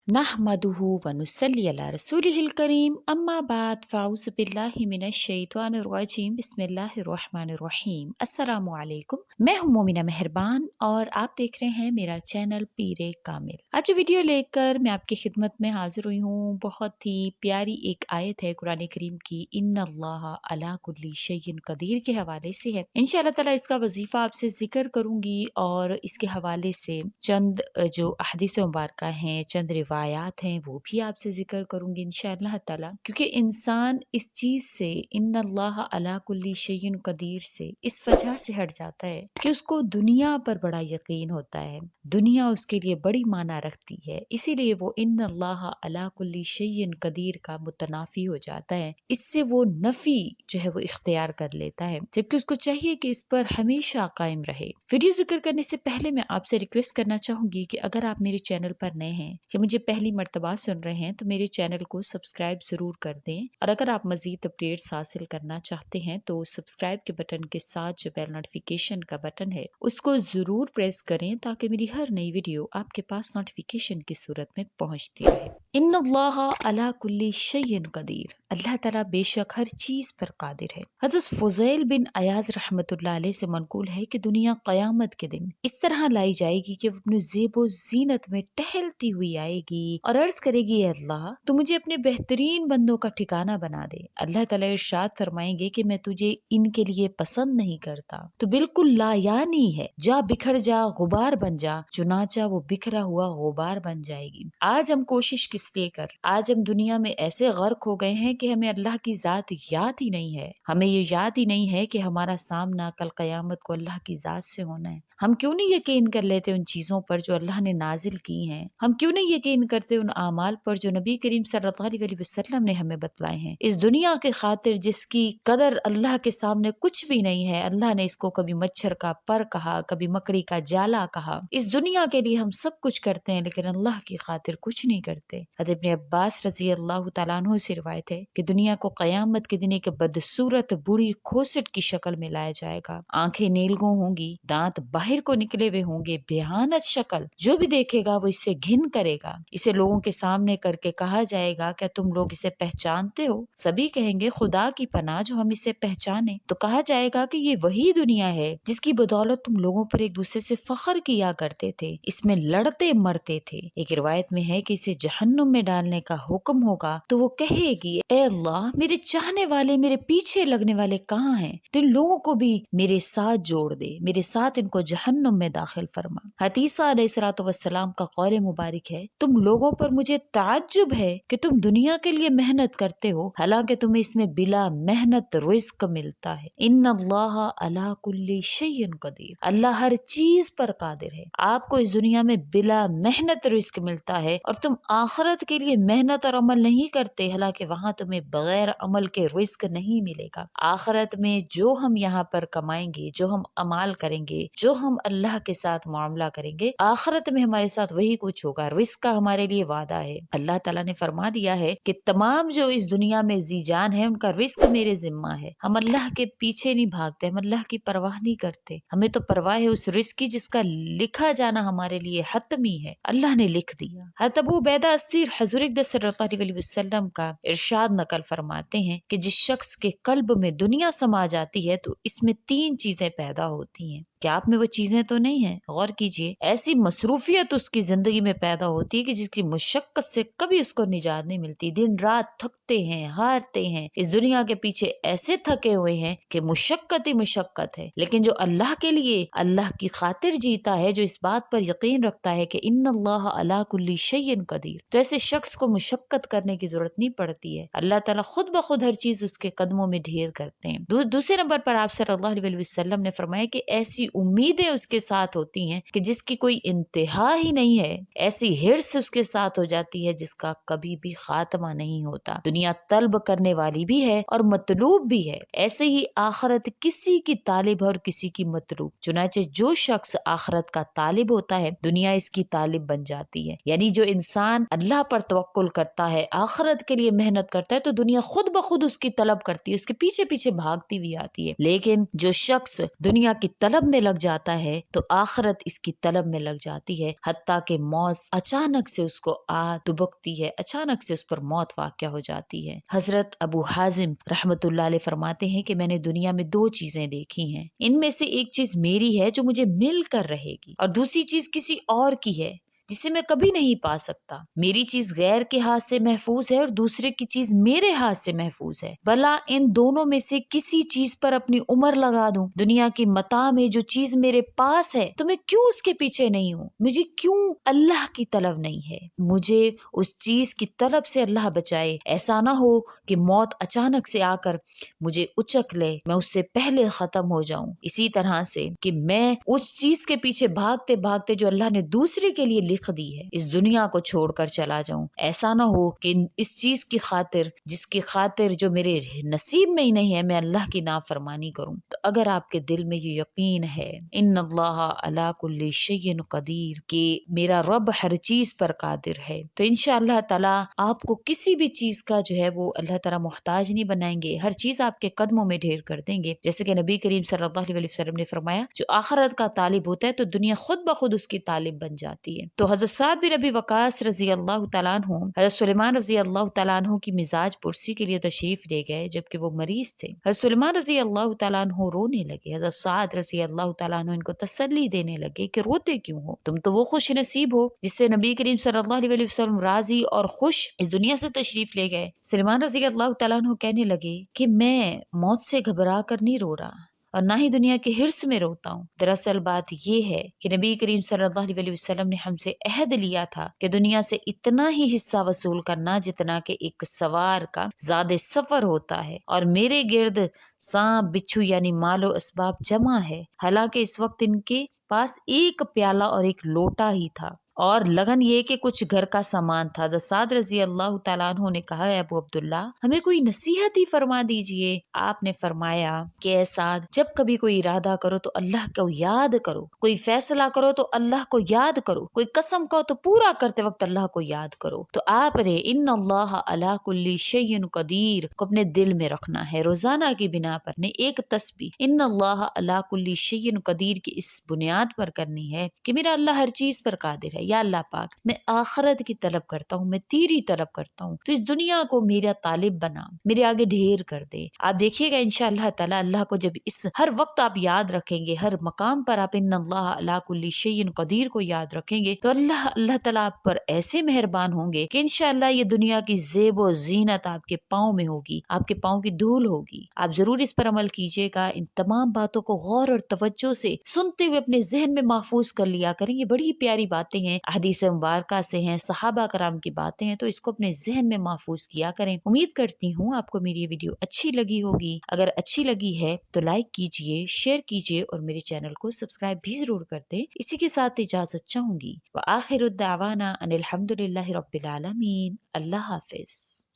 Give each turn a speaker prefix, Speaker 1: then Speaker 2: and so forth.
Speaker 1: नहमदुहु व नुसल्ली अला रसूलिहिल करीम अम्मा बाद फ़ाऊज़ु बिल्लाहि मिनश शैतानिर रजीम बिस्मिल्लाहिर रहमानिर रहीम। अस्सलामु अलैकुम। मैं हूँ मोमिना मेहरबान और आप देख रहे हैं मेरा चैनल पीरे कामिल। आज वीडियो लेकर मैं आपकी खिदमत में हाजिर हुई हूँ। बहुत ही प्यारी एक आयत है कुरान करीम की, इन्नल्लाह अला कुल्ली शैइन कदीर के हवाले से है। इंशाअल्लाह ताला इसका वजीफा आपसे जिक्र करूंगी और इसके हवाले से चंद जो अहदीस मुबारक हैं, चंद रिवायात हैं, वो भी आपसे जिक्र करूंगी इंशाअल्लाह ताला। क्योंकि इंसान इस चीज से, इन्नल्लाह अला कुल्ली शैइन कदीर से इस वजह से हट जाता है कि उसको दुनिया पर बड़ा यकीन होता है, दुनिया उसके लिए बड़ी माना रखती है, इसीलिए वो इन्नल्लाह अला कुल्ली शैइन कदीर का मुतनाफी हो जाता है। इससे वो नफी जो है वो इख्तियार कर लेता है, जबकि उसको चाहिए कि इस पर हमेशा कायम रहे। वीडियो जिक्र करने से पहले मैं आपसे रिक्वेस्ट करना चाहूंगी कि अगर आप मेरे चैनल पर नए हैं या मुझे पहली मर्तबा सुन रहे हैं तो मेरे चैनल को सब्सक्राइब जरूर कर दें, और अगर आप मजीद अपडेट्स हासिल करना चाहते हैं तो सब्सक्राइब के बटन के साथ जो बेल नोटिफिकेशन का बटन है उसको जरूर प्रेस करें ताकि मेरी हर नई वीडियो आपके पास नोटिफिकेशन की सूरत में पहुंचती रहे। इन्नल्लाह अला कुल्ली शैइन कदीर, अल्लाह ताला बेशक हर चीज पर कादिर है। हज़रत फुज़ैल बिन अयाज रहमतुल्लाह अलैह से मनकूल है कि दुनिया क़यामत के दिन इस तरह लाई जाएगी कि वो अपनी ज़ेबो ज़ीनत में टहलती हुई आएगी और अर्ज करेगी, ए अल्लाह तू मुझे अपने बेहतरीन बंदों का ठिकाना बना दे। अल्लाह ताला इरशाद फरमाएंगे कि मैं तुझे इनके लिए पसंद नहीं करता, तो बिल्कुल लायानी है, जा बिखर जा, गुबार बन जा। चुनाचा वो बिखरा हुआ गुबार बन जाएगी। आज हम कोशिश किस लिए कर, आज हम दुनिया में ऐसे गर्क हो गए हैं कि हमें अल्लाह की जात याद ही नहीं है। हमें ये याद ही नहीं है कि हमारा सामना कल कयामत को अल्लाह की जात से होना है। हम क्यों नहीं यकीन कर लेते उन चीजों पर जो अल्लाह ने नाजिल की हैं? हम क्यों नहीं यकीन करते उन आमाल पर जो नबी करीम सल्लल्लाहु अलैहि वसल्लम ने हमें बतलाए हैं? इस दुनिया के खातिर जिसकी कदर अल्लाह के सामने कुछ भी नहीं है, अल्लाह ने इसको कभी मच्छर का पर कहा, कभी मकड़ी का जाला कहा। इस दुनिया के लिए हम सब कुछ करते हैं लेकिन अल्लाह की खातिर कुछ नहीं करते। हज़रत इब्न अब्बास रज़ी अल्लाह तआला अन्हु से रिवायत है कि दुनिया को कयामत के दिन एक बदसूरत बूढ़ी खोसट की शक्ल में लाया जाएगा। आंखें नीलगों होंगी, दांत बाहर को निकले हुए होंगे, भयानक शक्ल। जो भी देखेगा वो इससे घिन करेगा। इसे लोगों के सामने करके कहा जाएगा, क्या तुम लोग इसे पहचानते हो? सभी कहेंगे, खुदा की पनाह जो हम इसे पहचाने। तो कहा जाएगा कि ये वही दुनिया है जिसकी बदौलत तुम लोगों पर एक दूसरे से फख्र किया करते थे, इसमें लड़ते मरते थे। एक रिवायत में है कि इसे जहन्नुम में डालने का हुक्म होगा तो वो कहेगी, ए अल्लाह मेरे चाहने वाले, मेरे पीछे लगने वाले कहाँ हैं? तो इन लोगों को भी मेरे साथ जोड़ दे, मेरे साथ इनको जहन्नुम में दाखिल फरमा। हदीसा अलैहिस्सलातु वस्सलाम का कौल मुबारक है, तुम लोगों पर मुझे ताज्जुब है कि तुम दुनिया के लिए मेहनत करते हो, हालांकि तुम्हें इसमें बिला मेहनत रिज़्क मिलता है। इन्नल्लाह अला कुल्ली शैइन कदीर, अल्लाह हर चीज पर कादिर है। आपको इस दुनिया में बिला मेहनत रिज़्क मिलता है और तुम आखिरत के लिए मेहनत और अमल नहीं करते, हालांकि वहां तुम्हें बगैर अमल के रिज़्क नहीं मिलेगा। आखिरत में जो हम यहाँ पर कमाएंगे, जो हम अमाल करेंगे, जो हम अल्लाह के साथ मामला करेंगे, आखिरत में हमारे साथ वही कुछ होगा। रिज़्क का हमारे लिए वादा है। अल्लाह ताला ने फरमा दिया है कि तमाम जो इस दुनिया में जीजान है उनका रिज़्क मेरे जिम्मा है। हम अल्लाह के पीछे नहीं भागते, हम अल्लाह की परवाह नहीं करते। हमें तो परवाह है उस रिज़्क की जिसका लिखा जाना हमारे लिए हतमी है, अल्लाह ने लिख दिया। हज़रत अबू उबैदा अस्सीर हुज़ूर अक़दस सल्लल्लाहु अलैहि वसल्लम का इरशाद नकल फरमाते हैं कि जिस शख्स के कल्ब में दुनिया समा जाती है तो इसमें तीन चीजें पैदा होती हैं। क्या आप में वो चीजें तो नहीं है? गौर कीजिए, ऐसी मसरूफियत उसकी जिंदगी में पैदा होती है कि जिसकी मुशक्कत से कभी उसको निजात नहीं मिलती। दिन रात थकते हैं, हारते हैं, इस दुनिया के पीछे ऐसे थके हुए हैं कि मुशक्कत ही मुशक्कत है। लेकिन जो अल्लाह के लिए, अल्लाह की खातिर जीता है, जो इस बात पर यकीन रखता है कि इन्नल्लाह अला कुल्ली शैइन कदीर, तो ऐसे शख्स को मुशक्कत करने की जरूरत नहीं पड़ती है। अल्लाह ताला खुद ब खुद हर चीज उसके कदमों में ढेर करते हैं। दूसरे नंबर पर आप सल्लल्लाहु अलैहि वसल्लम ने फरमाया कि ऐसी उम्मीदें उसके साथ होती हैं कि जिसकी कोई इंतहा ही नहीं है, ऐसी हिर्स उसके साथ हो जाती है जिसका कभी भी खात्मा नहीं होता। दुनिया तलब करने वाली भी है और मतलूब भी है, ऐसे ही आखिरत किसी की तालिब है और किसी की मतलूब। चुनाचे जो शख्स आखिरत का तालिब होता है, दुनिया इसकी तालिब बन जाती है। यानी जो इंसान अल्लाह पर तवक्कुल करता है, आखिरत के लिए मेहनत करता है, तो दुनिया खुद ब खुद उसकी तलब करती है, उसके पीछे पीछे भागती हुई आती है। लेकिन जो शख्स दुनिया की तलब میں لگ جاتا ہے تو آخرت اس کی طلب میں لگ جاتی ہے، حتیٰ کہ موت اچانک سے اس کو دبکتی ہے، اچانک سے اس پر موت واقع ہو جاتی ہے۔ حضرت ابو حازم رحمت اللہ علیہ فرماتے ہیں کہ میں نے دنیا میں دو چیزیں دیکھی ہیں، ان میں سے ایک چیز میری ہے جو مجھے مل کر رہے گی، اور دوسری چیز کسی اور کی ہے جسے میں کبھی نہیں پا سکتا۔ میری چیز غیر کے ہاتھ سے محفوظ ہے اور دوسرے کی چیز میرے ہاتھ سے محفوظ ہے، بھلا ان دونوں میں سے کسی چیز پر اپنی عمر لگا دوں۔ دنیا کی متاع میں جو چیز میرے پاس ہے تو میں کیوں اس کے پیچھے نہیں ہوں؟ مجھے کیوں اللہ کی طلب نہیں ہے؟ مجھے اس چیز کی طلب سے اللہ بچائے، ایسا نہ ہو کہ موت اچانک سے آ کر مجھے اچک لے، میں اس سے پہلے ختم ہو جاؤں۔ اسی طرح سے کہ میں اس چیز کے پیچھے بھاگتے بھاگتے جو اللہ نے دوسرے کے لیے لکھ دی ہے، اس دنیا کو چھوڑ کر چلا جاؤں۔ ایسا نہ ہو کہ اس چیز کی خاطر، جس کی خاطر جو میرے نصیب میں ہی نہیں ہے، میں اللہ کی نافرمانی کروں۔ تو اگر آپ کے دل میں یہ یقین ہے ان اللہ علی کل شیء قدیر، کہ میرا رب ہر چیز پر قادر ہے، تو انشاءاللہ تعالی آپ کو کسی بھی چیز کا جو ہے وہ اللہ تعالی محتاج نہیں بنائیں گے، ہر چیز آپ کے قدموں میں ڈھیر کر دیں گے۔ جیسے کہ نبی کریم صلی اللہ علیہ وسلم نے فرمایا، جو آخرت کا طالب ہوتا ہے تو دنیا خود بخود اس کی طالب بن جاتی ہے۔ تو حضرت سعد بن ابی وقاص رضی اللہ تعالیٰ عنہ حضرت سلیمان رضی اللہ تعالیٰ عنہ کی مزاج پرسی کے لیے تشریف لے گئے جبکہ وہ مریض تھے۔ حضرت سلیمان رضی اللہ تعالیٰ عنہ رونے لگے، حضرت سعد رضی اللہ تعالیٰ عنہ ان کو تسلی دینے لگے کہ روتے کیوں ہو، تم تو وہ خوش نصیب ہو جس سے نبی کریم صلی اللہ علیہ وسلم راضی اور خوش اس دنیا سے تشریف لے گئے۔ سلیمان رضی اللہ تعالیٰ عنہ کہنے لگے کہ میں موت سے گھبرا کر نہیں رو رہا اور نہ ہی دنیا کے حرص میں روتا ہوں۔ دراصل بات یہ ہے کہ نبی کریم صلی اللہ علیہ وسلم نے ہم سے عہد لیا تھا کہ دنیا سے اتنا ہی حصہ وصول کرنا جتنا کہ ایک سوار کا زاد سفر ہوتا ہے، اور میرے گرد سانپ بچھو یعنی مال و اسباب جمع ہے، حالانکہ اس وقت ان کے پاس ایک پیالہ اور ایک لوٹا ہی تھا، اور لگن یہ کہ کچھ گھر کا سامان تھا۔ حضرت سعد رضی اللہ تعالیٰ عنہ نے کہا، اے ابو عبداللہ ہمیں کوئی نصیحت ہی فرما دیجئے۔ آپ نے فرمایا کہ اے سعد، جب کبھی کوئی ارادہ کرو تو اللہ کو یاد کرو، کوئی فیصلہ کرو تو اللہ کو یاد کرو، کوئی قسم کہو تو پورا کرتے وقت اللہ کو یاد کرو۔ تو آپ نے ان اللہ علی کل شیء قدیر کو اپنے دل میں رکھنا ہے، روزانہ کی بنا پر نے ایک تسبیح ان اللہ علی کل شیء قدیر کی اس بنیاد پر کرنی ہے کہ میرا اللہ ہر چیز پر قادر ہے۔ یا اللہ پاک، میں آخرت کی طلب کرتا ہوں، میں تیری طلب کرتا ہوں، تو اس دنیا کو میرا طالب بنا، میرے آگے ڈھیر کر دے۔ آپ دیکھیے گا انشاءاللہ تعالی اللہ کو جب اس ہر وقت آپ یاد رکھیں گے، ہر مقام پر آپ ان اللہ علی کل شیء قدیر کو یاد رکھیں گے، تو اللہ تعالیٰ آپ پر ایسے مہربان ہوں گے کہ انشاءاللہ یہ دنیا کی زیب و زینت آپ کے پاؤں میں ہوگی، آپ کے پاؤں کی دھول ہوگی۔ آپ ضرور اس پر عمل کیجیے گا، ان تمام باتوں کو غور اور توجہ سے سنتے ہوئے اپنے ذہن میں محفوظ کر لیا کریں۔ یہ بڑی پیاری باتیں ہیں، حدیث مبارکہ سے ہیں، صحابہ کرام کی باتیں ہیں، تو اس کو اپنے ذہن میں محفوظ کیا کریں۔ امید کرتی ہوں آپ کو میری یہ ویڈیو اچھی لگی ہوگی۔ اگر اچھی لگی ہے تو لائک کیجئے، شیئر کیجئے اور میرے چینل کو سبسکرائب بھی ضرور کر دیں۔ اسی کے ساتھ اجازت چاہوں گی۔ وآخر الدعوانا ان الحمد للہ رب العالمین۔ اللہ حافظ۔